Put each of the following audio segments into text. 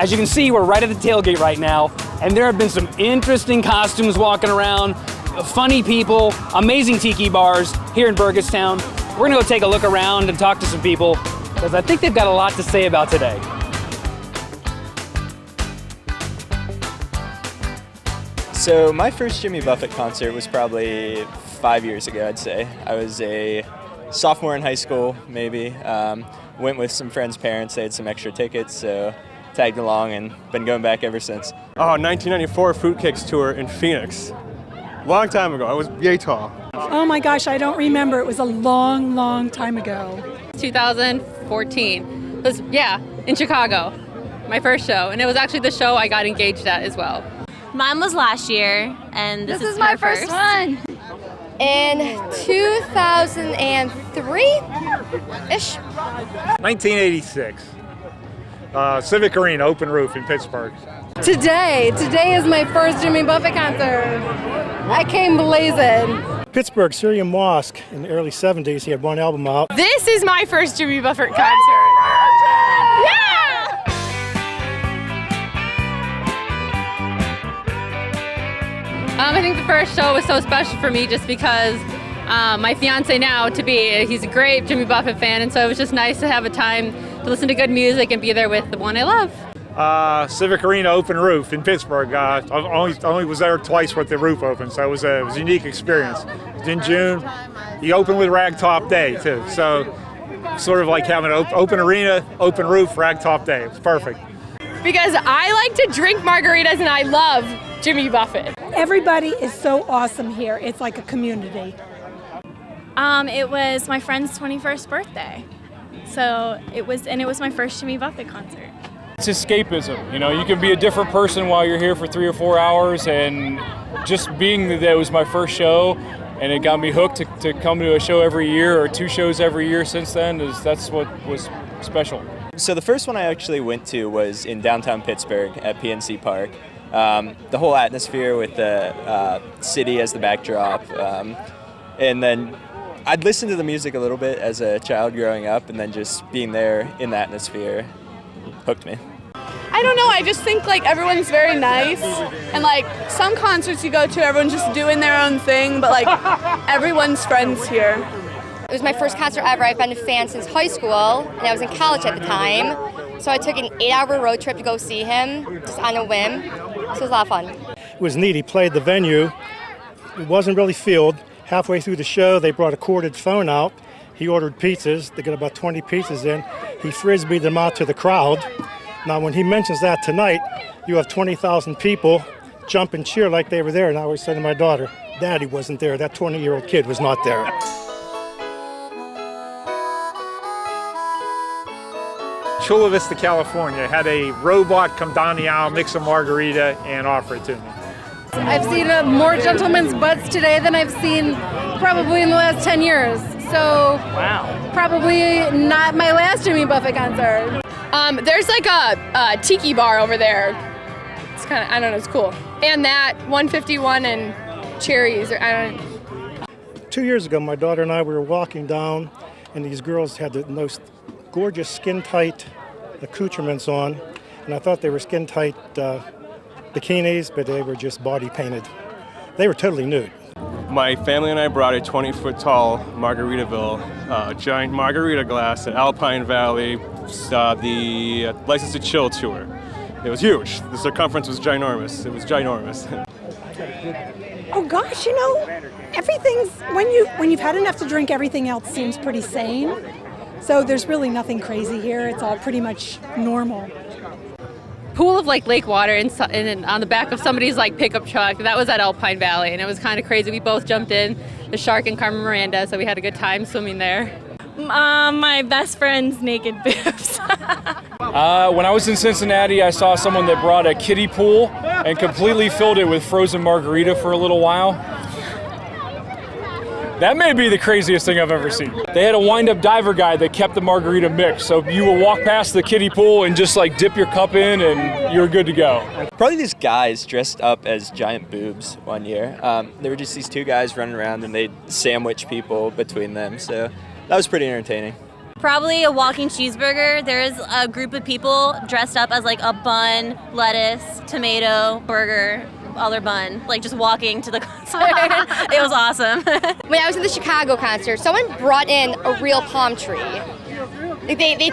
As you can see, we're right at the tailgate right now, and there have been some interesting costumes walking around, funny people, amazing tiki bars here in Burgettstown. We're gonna go take a look around and talk to some people, because I think they've got a lot to say about today. So my first Jimmy Buffett concert was probably 5 years ago, I'd say. I was a sophomore in high school, maybe. Went with some friends' parents. They had some extra tickets, so tagged along and been going back ever since. 1994 Fruitcakes tour in Phoenix. Long time ago. I was yay tall. Oh my gosh, I don't remember. It was a long, long time ago. 2014. It was, in Chicago. My first show. And it was actually the show I got engaged at as well. Mine was last year, and this is my first one. In 2003-ish. 1986. Civic Arena, open roof in Pittsburgh. Today is my first Jimmy Buffett concert. I came blazing. Pittsburgh Syrian Mosque in the early 70s. He had one album out. This is my first Jimmy Buffett concert. I think the first show was so special for me just because my fiance now he's a great Jimmy Buffett fan, and so it was just nice to have a time to listen to good music and be there with the one I love. Civic Arena, open roof in Pittsburgh. I only was there twice with the roof open, so it was a unique experience. It was in June. He opened with Ragtop Day too, so sort of like having an open arena, open roof, Ragtop Day. It was perfect. Because I like to drink margaritas and I love Jimmy Buffett. Everybody is so awesome here. It's like a community. It was my friend's 21st birthday. So it was my first Jimmy Buffett concert. It's escapism, you know, you can be a different person while you're here for 3 or 4 hours, and just being that it was my first show and it got me hooked to come to a show every year or 2 shows every year since then, that's what was special. So the first one I actually went to was in downtown Pittsburgh at PNC Park. The whole atmosphere with the city as the backdrop, and then I'd listened to the music a little bit as a child growing up, and then just being there in the atmosphere hooked me. I don't know, I just think like everyone's very nice, and like some concerts you go to, everyone's just doing their own thing, but like everyone's friends here. It was my first concert ever. I've been a fan since high school, and I was in college at the time. So I took an 8-hour road trip to go see him, just on a whim. So it was a lot of fun. It was neat. He played the venue. It wasn't really filled. Halfway through the show, they brought a corded phone out. He ordered pizzas. They got about 20 pizzas in. He frisbeed them out to the crowd. Now, when he mentions that tonight, you have 20,000 people jump and cheer like they were there. And I always say to my daughter, Daddy wasn't there. That 20-year-old kid was not there. Chula Vista, California, had a robot come down the aisle, mix a margarita, and offer it to me. I've seen more gentlemen's butts today than I've seen probably in the last 10 years. So probably not my last Jimmy Buffett concert. There's like a tiki bar over there. It's kind of, I don't know, it's cool. And that 151 and cherries. 2 years ago, my daughter and I were walking down, and these girls had the most gorgeous skin-tight accoutrements on, and I thought they were skin-tight bikinis, but they were just body painted. They were totally nude. My family and I brought a 20-foot tall Margaritaville, giant margarita glass at Alpine Valley, the License to Chill tour. It was huge. The circumference was ginormous. It was ginormous. Oh gosh, you know, everything's, when you've had enough to drink, everything else seems pretty sane. So there's really nothing crazy here. It's all pretty much normal. Pool of like lake water and on the back of somebody's like pickup truck. That was at Alpine Valley, and it was kind of crazy. We both jumped in, the shark and Carmen Miranda, so we had a good time swimming there. My best friend's naked boobs. When I was in Cincinnati, I saw someone that brought a kiddie pool and completely filled it with frozen margarita for a little while. That may be the craziest thing I've ever seen. They had a wind-up diver guy that kept the margarita mix, so you would walk past the kiddie pool and just like dip your cup in and you're good to go. Probably these guys dressed up as giant boobs one year. There were just these 2 guys running around and they'd sandwich people between them, so that was pretty entertaining. Probably a walking cheeseburger. There's a group of people dressed up as like a bun, lettuce, tomato, burger, other bun, like just walking to the concert. It was awesome. When I was at the Chicago concert, someone brought in a real palm tree. They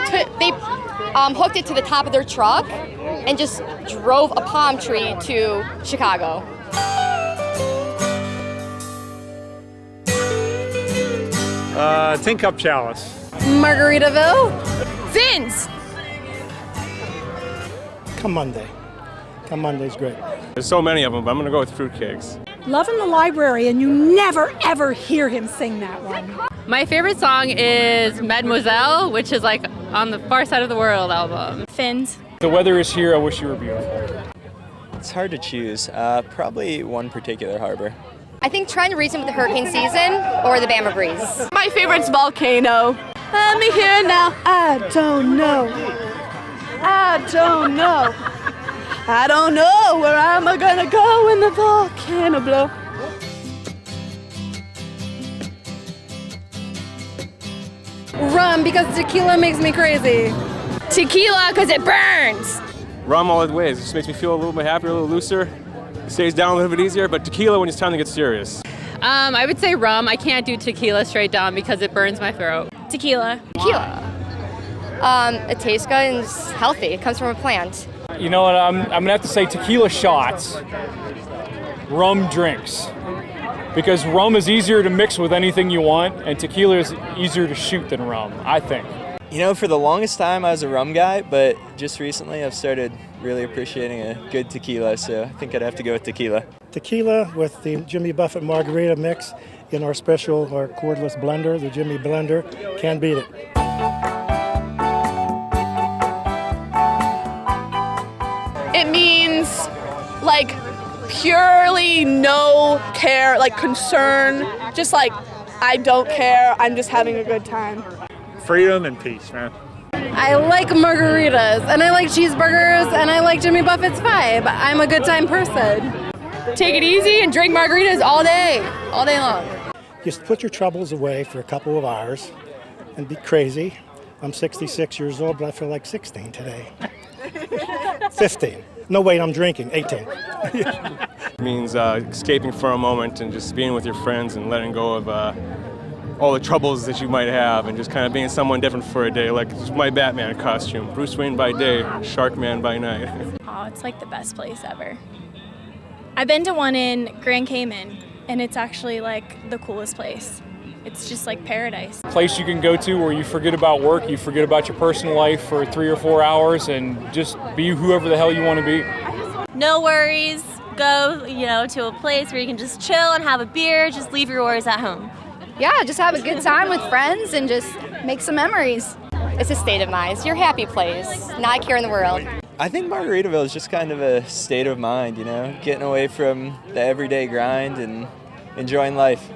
hooked it to the top of their truck and just drove a palm tree to Chicago. Tin Cup Chalice. Margaritaville. Fins! Come Monday. Come Monday's great. There's so many of them, but I'm going to go with fruitcakes. Love in the Library, and you never ever hear him sing that one. My favorite song is Mademoiselle, which is like on the Far Side of the World album. Fins. The weather is here. I wish you were beautiful. It's hard to choose. Probably one particular harbor. I think trying to reason with the hurricane season or the Bama breeze. My favorite's Volcano. Let me hear now. I don't know. I don't know. I don't know where I'm gonna go when the volcano blow. Rum, because tequila makes me crazy. Tequila, because it burns. Rum all the ways. It just makes me feel a little bit happier, a little looser. It stays down a little bit easier, but tequila when it's time to get serious. I would say rum. I can't do tequila straight down because it burns my throat. Tequila. Tequila. It tastes good and it's healthy. It comes from a plant. You know what? I'm gonna have to say tequila shots, rum drinks, because rum is easier to mix with anything you want, and tequila is easier to shoot than rum, I think. You know, for the longest time I was a rum guy, but just recently I've started really appreciating a good tequila, so I think I'd have to go with tequila. Tequila with the Jimmy Buffett margarita mix in our cordless blender, the Jimmy Blender. Can't beat it. It means like purely no care, like concern, just like I don't care, I'm just having a good time. Freedom and peace, man. I like margaritas, and I like cheeseburgers, and I like Jimmy Buffett's vibe. I'm a good time person. Take it easy and drink margaritas all day long. Just put your troubles away for a couple of hours and be crazy. I'm 66 years old, but I feel like 16 today. 15. No, wait, I'm drinking. 18. It means escaping for a moment and just being with your friends and letting go of all the troubles that you might have and just kind of being someone different for a day, like my Batman costume. Bruce Wayne by day, Sharkman by night. Oh, it's like the best place ever. I've been to one in Grand Cayman, and it's actually like the coolest place. It's just like paradise. Place you can go to where you forget about work, you forget about your personal life for 3 or 4 hours and just be whoever the hell you want to be. No worries. Go, to a place where you can just chill and have a beer. Just leave your worries at home. Yeah, just have a good time with friends and just make some memories. It's a state of mind. It's your happy place. Not a care in the world. I think Margaritaville is just kind of a state of mind, getting away from the everyday grind and enjoying life.